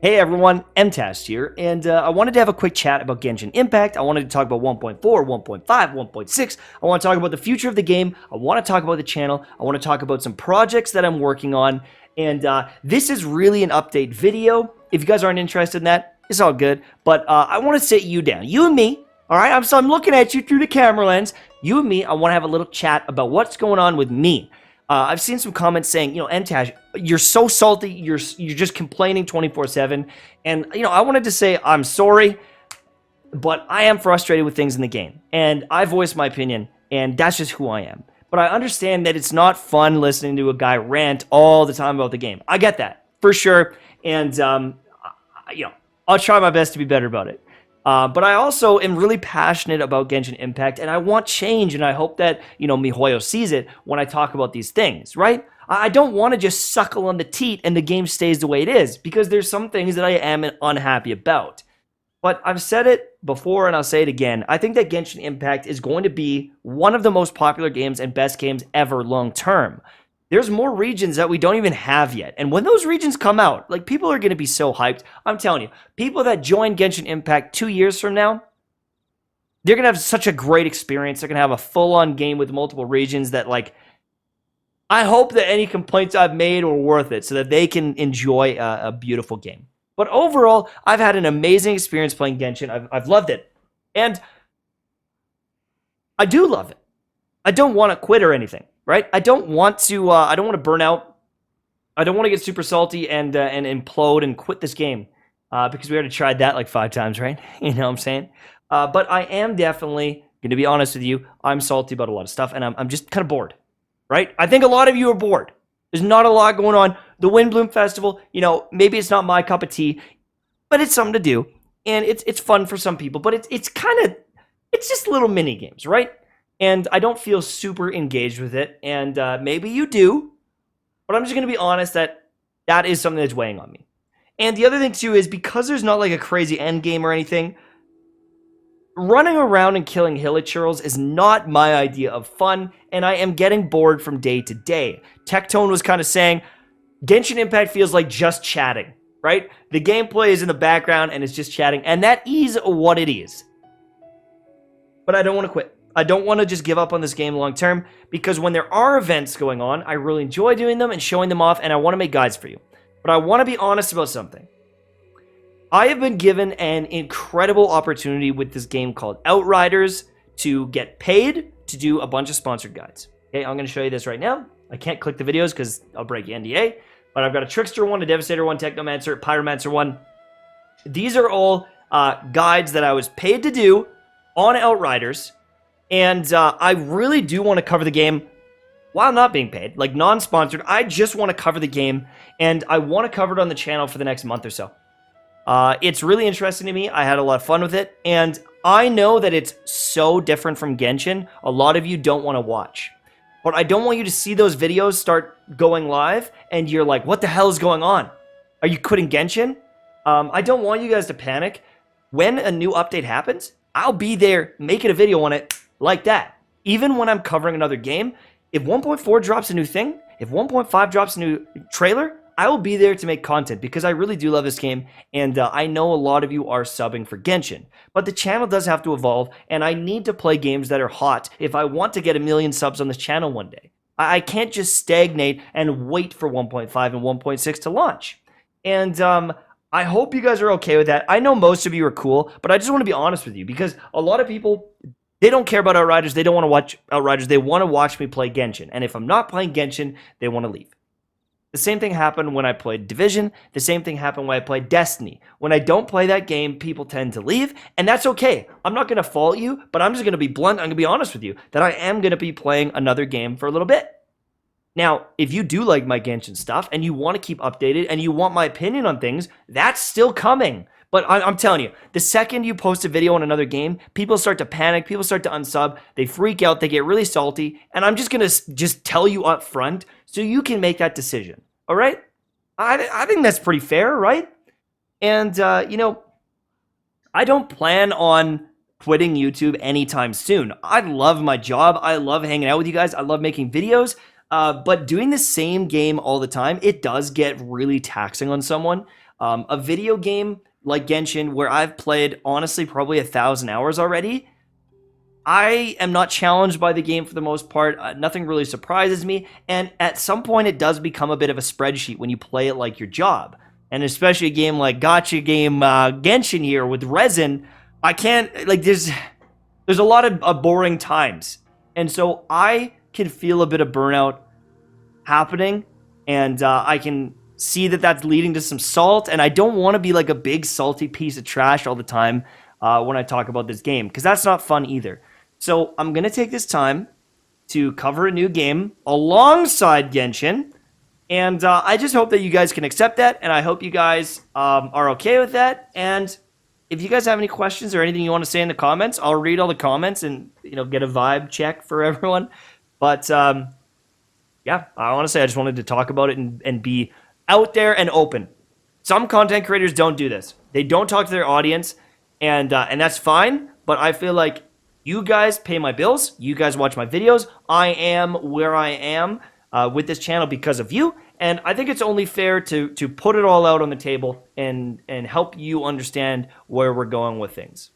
Hey everyone, MTast here, and I wanted to have a quick chat about Genshin Impact. I wanted to talk about 1.4, 1.5, 1.6. I want to talk about the future of the game. I want to talk about the channel. I want to talk about some projects that I'm working on, and this is really an update video. If you guys aren't interested in that, it's all good, but I want to sit you down. You and me, all right? I'm looking at you through the camera lens. You and me, I want to have a little chat about what's going on with me. I've seen some comments saying, MTash, you're so salty, you're just complaining 24/7, and I wanted to say I'm sorry, but I am frustrated with things in the game, and I voiced my opinion, and that's just who I am. But I understand that it's not fun listening to a guy rant all the time about the game. I get that for sure, and I'll try my best to be better about it. But I also am really passionate about Genshin Impact, and I want change, and I hope that, MiHoYo sees it when I talk about these things, right? I don't want to just suckle on the teat and the game stays the way it is, because there's some things that I am unhappy about. But I've said it before, and I'll say it again. I think that Genshin Impact is going to be one of the most popular games and best games ever long term. There's more regions that we don't even have yet. And when those regions come out, like, people are going to be so hyped. I'm telling you, people that join Genshin Impact 2 years from now, they're going to have such a great experience. They're going to have a full-on game with multiple regions that, like, I hope that any complaints I've made were worth it so that they can enjoy a beautiful game. But overall, I've had an amazing experience playing Genshin. I've loved it. And I do love it. I don't want to quit or anything. Right? I don't want to burn out. I don't want to get super salty and implode and quit this game because we already tried that like 5 times, right? You know what I'm saying? But I am definitely going to be honest with you. I'm salty about a lot of stuff, and I'm just kind of bored, right? I think a lot of you are bored. There's not a lot going on. The Windbloom Festival, maybe it's not my cup of tea, but it's something to do, and it's fun for some people. But it's just little mini games, right? And I don't feel super engaged with it, and maybe you do, but I'm just going to be honest that is something that's weighing on me. And the other thing, too, is because there's not like a crazy end game or anything, running around and killing hilichurls is not my idea of fun, and I am getting bored from day to day. Tectone was kind of saying, Genshin Impact feels like just chatting, right? The gameplay is in the background, and it's just chatting, and that is what it is. But I don't want to quit. I don't want to just give up on this game long term, because when there are events going on, I really enjoy doing them and showing them off, and I want to make guides for you. But I want to be honest about something. I have been given an incredible opportunity with this game called Outriders to get paid to do a bunch of sponsored guides. Okay, I'm going to show you this right now. I can't click the videos because I'll break NDA, but I've got a Trickster one, a Devastator one, Technomancer, Pyromancer one. These are all guides that I was paid to do on Outriders. And I really do want to cover the game while not being paid, like non-sponsored. I just want to cover the game, and I want to cover it on the channel for the next month or so. It's really interesting to me. I had a lot of fun with it, and I know that it's so different from Genshin. A lot of you don't want to watch. But I don't want you to see those videos start going live, and you're like, what the hell is going on? Are you quitting Genshin? I don't want you guys to panic. When a new update happens, I'll be there making a video on it. Like that. Even when I'm covering another game, if 1.4 drops a new thing, if 1.5 drops a new trailer, I will be there to make content because I really do love this game, and I know a lot of you are subbing for Genshin. But the channel does have to evolve, and I need to play games that are hot if I want to get 1 million subs on this channel one day. I can't just stagnate and wait for 1.5 and 1.6 to launch. And I hope you guys are okay with that. I know most of you are cool, but I just want to be honest with you because a lot of people, they don't care about Outriders. They don't want to watch Outriders. They want to watch me play Genshin. And if I'm not playing Genshin, they want to leave. The same thing happened when I played Division. The same thing happened when I played Destiny. When I don't play that game, people tend to leave, and that's okay. I'm not going to fault you, but I'm just going to be blunt. I'm going to be honest with you that I am going to be playing another game for a little bit. Now, if you do like my Genshin stuff and you want to keep updated and you want my opinion on things, that's still coming. But I'm telling you, the second you post a video on another game, people start to panic, people start to unsub, they freak out, they get really salty, and I'm just going to tell you up front so you can make that decision, all right? I think that's pretty fair, right? And, I don't plan on quitting YouTube anytime soon. I love my job. I love hanging out with you guys. I love making videos. But doing the same game all the time, it does get really taxing on someone. A video game like Genshin, where I've played honestly probably 1,000 hours already, I am not challenged by the game for the most part. Nothing really surprises me. And at some point, it does become a bit of a spreadsheet when you play it like your job. And especially a game like Gotcha game Genshin here with Resin, I can't, like, there's a lot of boring times. And so I can feel a bit of burnout happening. And I can see that that's leading to some salt. And I don't want to be like a big salty piece of trash all the time when I talk about this game, because that's not fun either. So I'm going to take this time to cover a new game alongside Genshin. And I just hope that you guys can accept that. And I hope you guys are okay with that. And if you guys have any questions or anything you want to say in the comments, I'll read all the comments and, get a vibe check for everyone. But yeah, I want to say I just wanted to talk about it and be out there and open. Some content creators don't do this. They don't talk to their audience, and that's fine. But I feel like you guys pay my bills. You guys watch my videos. I am where I am with this channel because of you. And I think it's only fair to put it all out on the table and help you understand where we're going with things.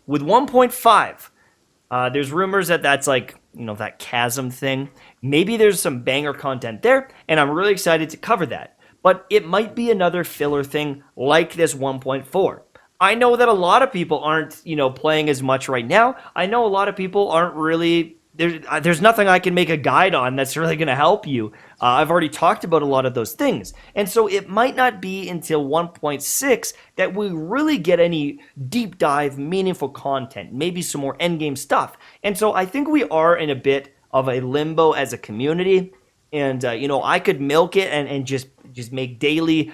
With 1.5, there's rumors that that's like, that chasm thing. Maybe there's some banger content there, and I'm really excited to cover that. But it might be another filler thing like this 1.4. I know that a lot of people aren't, playing as much right now. I know a lot of people aren't really. There's nothing I can make a guide on that's really going to help you. I've already talked about a lot of those things. And so it might not be until 1.6 that we really get any deep dive, meaningful content, maybe some more endgame stuff. And so I think we are in a bit of a limbo as a community. And, I could milk it and just make daily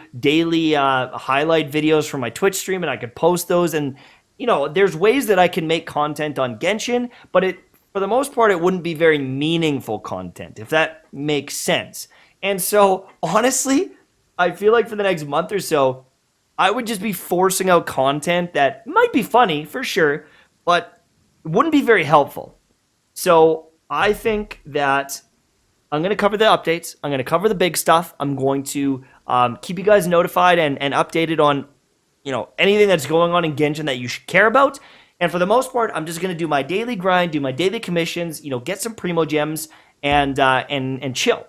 highlight videos from my Twitch stream, and I could post those. And, there's ways that I can make content on Genshin, but for the most part, it wouldn't be very meaningful content, if that makes sense. And so, honestly, I feel like for the next month or so, I would just be forcing out content that might be funny, for sure, but wouldn't be very helpful. So, I think that I'm going to cover the updates. I'm going to cover the big stuff. I'm going to keep you guys notified and updated on, anything that's going on in Genshin that you should care about. And for the most part, I'm just going to do my daily grind, do my daily commissions, get some Primo Gems, and chill.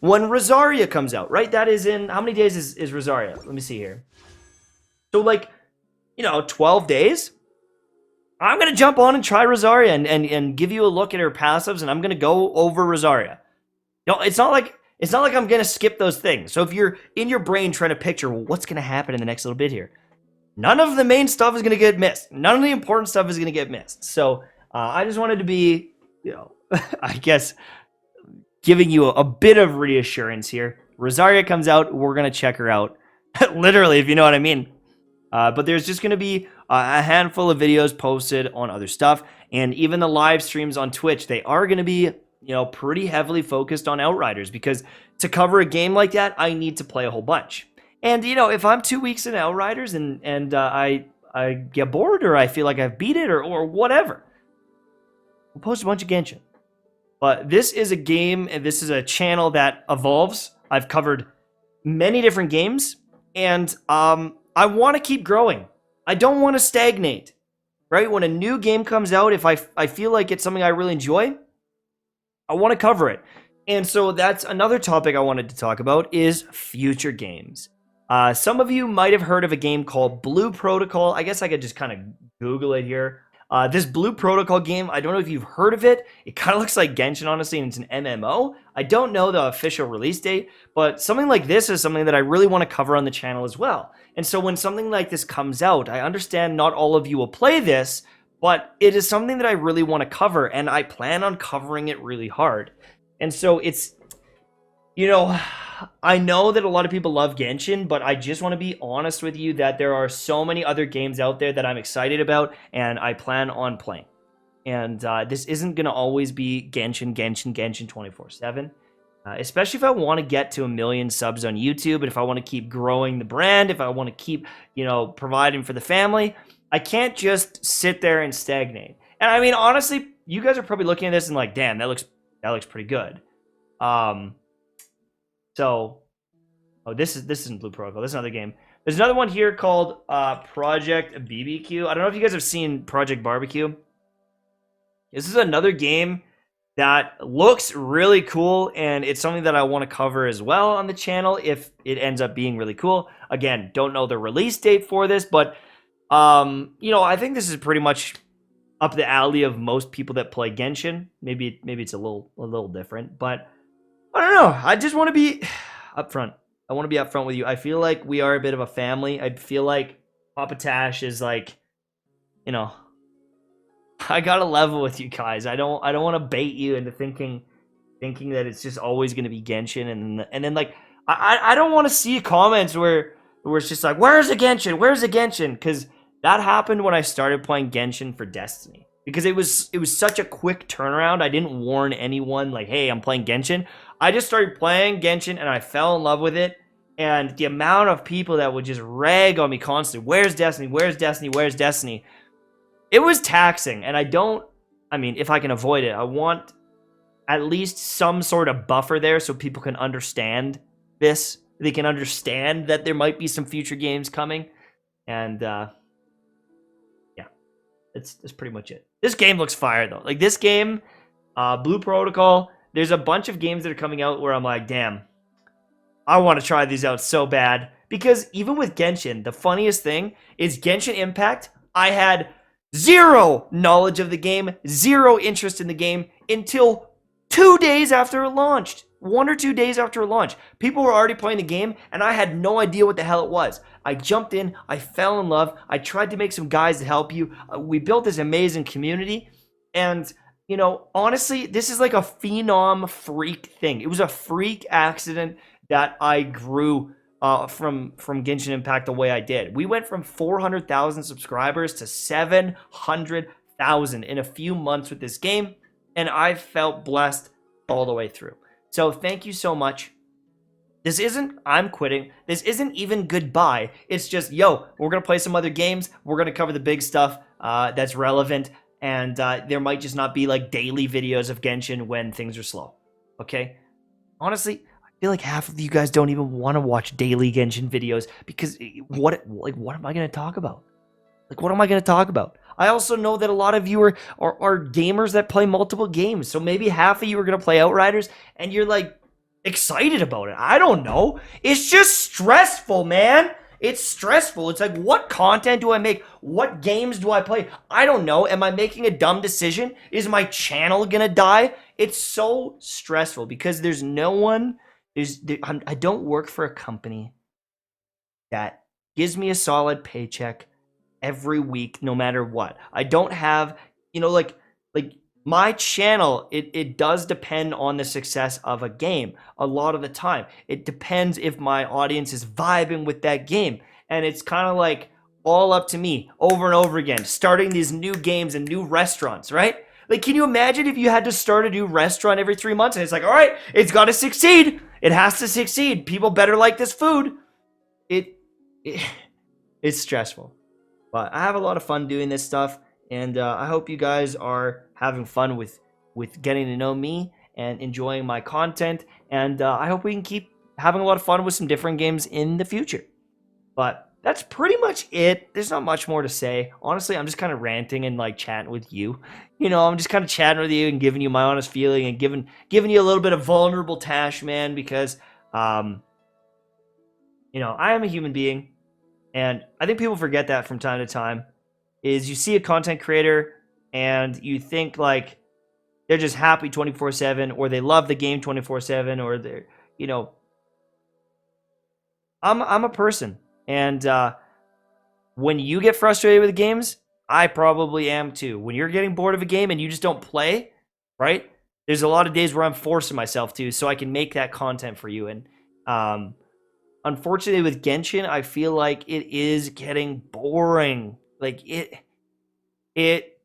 When Rosaria comes out, right? That is in, how many days is Rosaria? Let me see here. So, 12 days? I'm going to jump on and try Rosaria and give you a look at her passives, and I'm going to go over Rosaria. It's not like I'm going to skip those things. So if you're in your brain trying to picture, well, what's going to happen in the next little bit here? None of the main stuff is going to get missed. None of the important stuff is going to get missed. So I just wanted to be, I guess, giving you a bit of reassurance here. Rosaria comes out. We're going to check her out. Literally, if you know what I mean. But there's just going to be a handful of videos posted on other stuff. And even the live streams on Twitch, they are going to be, pretty heavily focused on Outriders. Because to cover a game like that, I need to play a whole bunch. And, if I'm 2 weeks in Outriders and I get bored or I feel like I've beat it or whatever, we'll post a bunch of Genshin. But this is a game and this is a channel that evolves. I've covered many different games and I want to keep growing. I don't want to stagnate, right? When a new game comes out, if I feel like it's something I really enjoy, I want to cover it. And so that's another topic I wanted to talk about is future games. Some of you might have heard of a game called Blue Protocol. I guess I could just kind of Google it here. This Blue Protocol game, I don't know if you've heard of it. It kind of looks like Genshin, honestly, and it's an MMO. I don't know the official release date, but something like this is something that I really want to cover on the channel as well. And so when something like this comes out, I understand not all of you will play this, but it is something that I really want to cover, and I plan on covering it really hard. And so it's, I know that a lot of people love Genshin, but I just want to be honest with you that there are so many other games out there that I'm excited about and I plan on playing. And this isn't going to always be Genshin 24/7. Especially if I want to get to 1 million subs on YouTube, and if I want to keep growing the brand, if I want to keep, providing for the family, I can't just sit there and stagnate. And I mean, honestly, you guys are probably looking at this and like, damn, that looks pretty good. So Oh, this isn't Blue Protocol. This is another game. There's another one here called Project BBQ. I don't know if you guys have seen Project Barbecue. This is another game that looks really cool, and it's something that I want to cover as well on the channel if it ends up being really cool. Again, don't know the release date for this, but you know, I think this is pretty much up the alley of most people that play Genshin. Maybe it's a little different, but I don't know. I just want to be upfront. I want to be upfront with you. I feel like we are a bit of a family. I feel like Papa Tash is like, you know, I gotta level with you guys. I don't want to bait you into thinking that it's just always gonna be Genshin, and then like I don't want to see comments where it's just like, where's the Genshin? Where's the Genshin? Because that happened when I started playing Genshin for Destiny. Because it was such a quick turnaround. I didn't warn anyone like, hey, I'm playing Genshin. I just started playing Genshin and I fell in love with it. And the amount of people that would just rag on me constantly, where's Destiny? Where's Destiny? Where's Destiny? It was taxing, and I mean, if I can avoid it, I want at least some sort of buffer there so people can understand this. They can understand that there might be some future games coming, and yeah, that's pretty much it. This game looks fire, though. Like, this game, Blue Protocol, there's a bunch of games that are coming out where I'm like, damn, I want to try these out so bad. Because even with Genshin, the funniest thing is Genshin Impact, I had zero knowledge of the game, zero interest in the game until 2 days after it launched. 1 or 2 days after it launched. People were already playing the game, and I had no idea what the hell it was. I jumped in, I fell in love, I tried to make some guys to help you. We built this amazing community, and, you know, honestly, this is like a phenom freak thing. It was a freak accident that I grew from Genshin Impact the way I did. We went from 400,000 subscribers to 700,000 in a few months with this game, and I felt blessed all the way through. So thank you so much. This isn't I'm quitting. This isn't even goodbye. It's just, yo, we're going to play some other games. We're going to cover the big stuff that's relevant, and there might just not be like daily videos of Genshin when things are slow. Okay? Honestly, I feel like half of you guys don't even want to watch daily Genshin videos because what am I going to talk about? Like, what am I going to talk about? I also know that a lot of you are gamers that play multiple games. So maybe half of you are going to play Outriders and you're like excited about it. I don't know. It's just stressful, man. It's stressful. It's like, what content do I make? What games do I play? I don't know. Am I making a dumb decision? Is my channel going to die? It's so stressful because there's no one... I don't work for a company that gives me a solid paycheck every week, no matter what. I don't have, you know, like my channel, it does depend on the success of a game a lot of the time. It depends if my audience is vibing with that game. And it's kind of like all up to me over and over again, starting these new games and new restaurants, right? Like, can you imagine if you had to start a new restaurant every 3 months and it's like, all right, it's got to succeed. It has to succeed. People better like this food. It's stressful. But I have a lot of fun doing this stuff. And I hope you guys are having fun with getting to know me and enjoying my content. And I hope we can keep having a lot of fun with some different games in the future. But that's pretty much it. There's not much more to say. Honestly, I'm just kind of ranting and like chatting with you. You know, I'm just kind of chatting with you and giving you my honest feeling and giving you a little bit of vulnerable Tash, man, because you know, I am a human being, and I think people forget that from time to time. Is you see a content creator and you think like they're just happy 24/7, or they love the game 24/7, or they're, you know, I'm a person. And when you get frustrated with games, I probably am too. When you're getting bored of a game and you just don't play, right? There's a lot of days where I'm forcing myself to, so I can make that content for you. And unfortunately with Genshin, I feel like it is getting boring. Like, it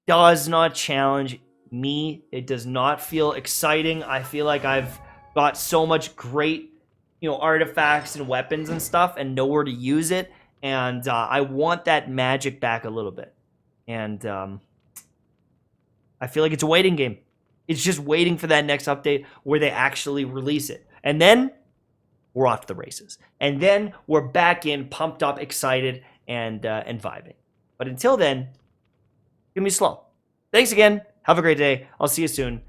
does not challenge me. It does not feel exciting. I feel like I've got so much great, you know, artifacts and weapons and stuff and nowhere to use it. And I want that magic back a little bit. And I feel like it's a waiting game. It's just waiting for that next update where they actually release it. And then we're off to the races. And then we're back in, pumped up, excited, and vibing. But until then, give me slow. Thanks again. Have a great day. I'll see you soon.